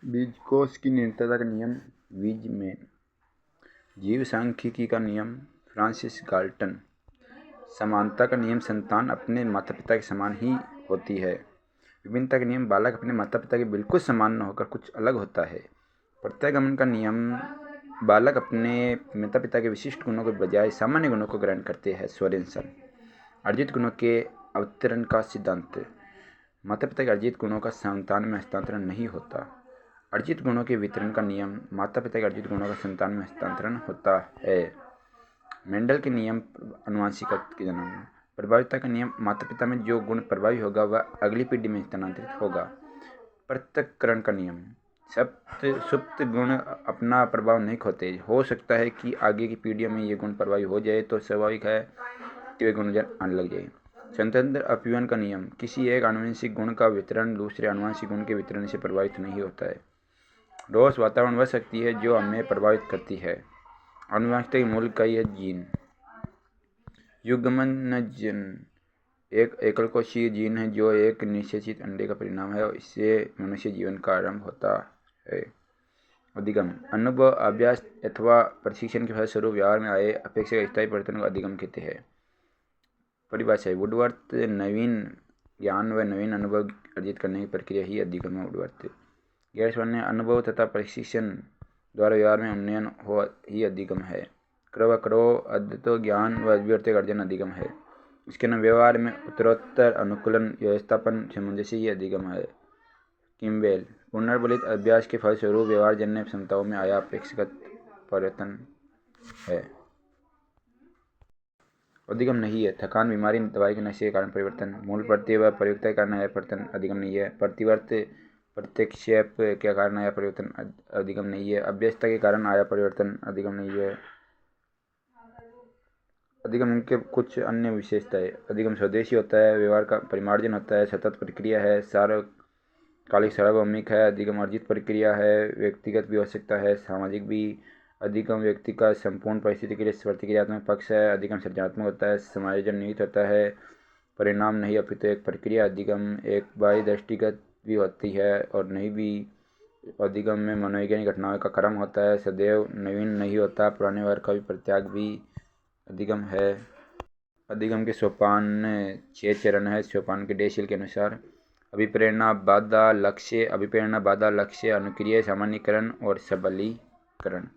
बीजकोश की निरंतरता का नियम वीजमैन। जीव सांख्यिकी का नियम फ्रांसिस गाल्टन। समानता का नियम संतान अपने माता पिता के समान ही होती है। विभिन्नता का नियम बालक अपने माता पिता के बिल्कुल समान न होकर कुछ अलग होता है। प्रत्यागमन का नियम बालक अपने माता पिता के विशिष्ट गुणों के बजाय सामान्य गुणों को ग्रहण करते हैं। सोरेनसन। अर्जित गुणों के अवतरण का सिद्धांत। माता पिता के अर्जित गुणों का संतान में हस्तांतरण नहीं होता। अर्जित गुणों के वितरण का नियम माता पिता के अर्जित गुणों का संतान में हस्तांतरण होता है। मेंडल के नियम आनुवंशिकता के जन्म। प्रभाविता का नियम माता पिता में जो गुण प्रभावी होगा वह अगली पीढ़ी में स्थानांतरित होगा। पृथक्करण का नियम। सुप्त गुण अपना प्रभाव नहीं खोते। हो सकता है कि आगे की पीढ़ियों में ये गुण प्रभावी हो जाए तो स्वाभाविक है कि वे गुण आने लग जाए। स्वतंत्र अपव्यय का नियम। किसी एक आनुवंशिक गुण का वितरण दूसरे आनुवंशिक गुण के वितरण से प्रभावित नहीं होता है। रोज वातावरण वह शक्ति है जो हमें प्रभावित करती है। आनुवंशिकता के मूल इकाई है जीन। युग्मनज एक एकलकोशीय जीन है जो एक निषेचित अंडे का परिणाम है और इससे मनुष्य जीवन का आरंभ होता है। अधिगम। अनुभव, अभ्यास अथवा प्रशिक्षण के फलस्वरूप व्यवहार में आए अपेक्षित स्थायी परिवर्तन को अधिगम कहते हैं। परिभाषा है वुडवर्थ। नवीन ज्ञान व नवीन अनुभव अर्जित करने की प्रक्रिया ही अधिगम है। वुडवर्थ। गैर सामान्य अनुभव तथा प्रशिक्षण द्वारा व्यवहार में उन्नयन हो ही अधिगम है। अद्वैत ज्ञान व अभिव्यक्ति का अर्जन अधिगम है। इसके न व्यवहार में उत्तरोत्तर अनुकूलन व्यवस्थापन सामंजस्य ही अधिगम है। किम्बेल। पुनर्बलित अभ्यास के फलस्वरूप व्यवहार जन्य क्षमताओं में आया अपेक्षित परिवर्तन है। अधिगम नहीं है। थकान, बीमारी, दवाई के नशे के कारण परिवर्तन। मूल प्रत्यय व प्रयुक्ता के कारण आया परिवर्तन अधिगम नहीं है। प्रतिवर्त प्रत्यक्षेप के कारण आया परिवर्तन अधिगम नहीं है। अभ्यस्तता के कारण आया परिवर्तन अधिगम नहीं है। अधिगम के कुछ अन्य विशेषताएं। अधिगम स्वदेशी होता है, व्यवहार का परिमार्जन होता है, सतत प्रक्रिया है, सार्वकालिक सार्वभौमिक है, अधिगम अर्जित प्रक्रिया है, व्यक्तिगत भी हो सकता है, सामाजिक भी। अधिगम व्यक्ति का संपूर्ण परिस्थिति के लिए प्रतिक्रियात्मक पक्ष है। अधिगम सृजनात्मक होता है, समायोजन निहित होता है, परिणाम नहीं अपितु एक प्रक्रिया। अधिगम एक बाह्य दृष्टिगत भी होती है और नहीं भी। अधिगम में मनोवैज्ञानिक घटनाओं का क्रम होता है, सदैव नवीन नहीं होता, पुराने वर्ग का भी परित्याग भी अधिगम है। अधिगम के सोपान 6 चरण है। सोपान के डेसियल के अनुसार अभिप्रेरणा, बाधा, लक्ष्य, अनुक्रिया, सामान्यीकरण और सबलीकरण।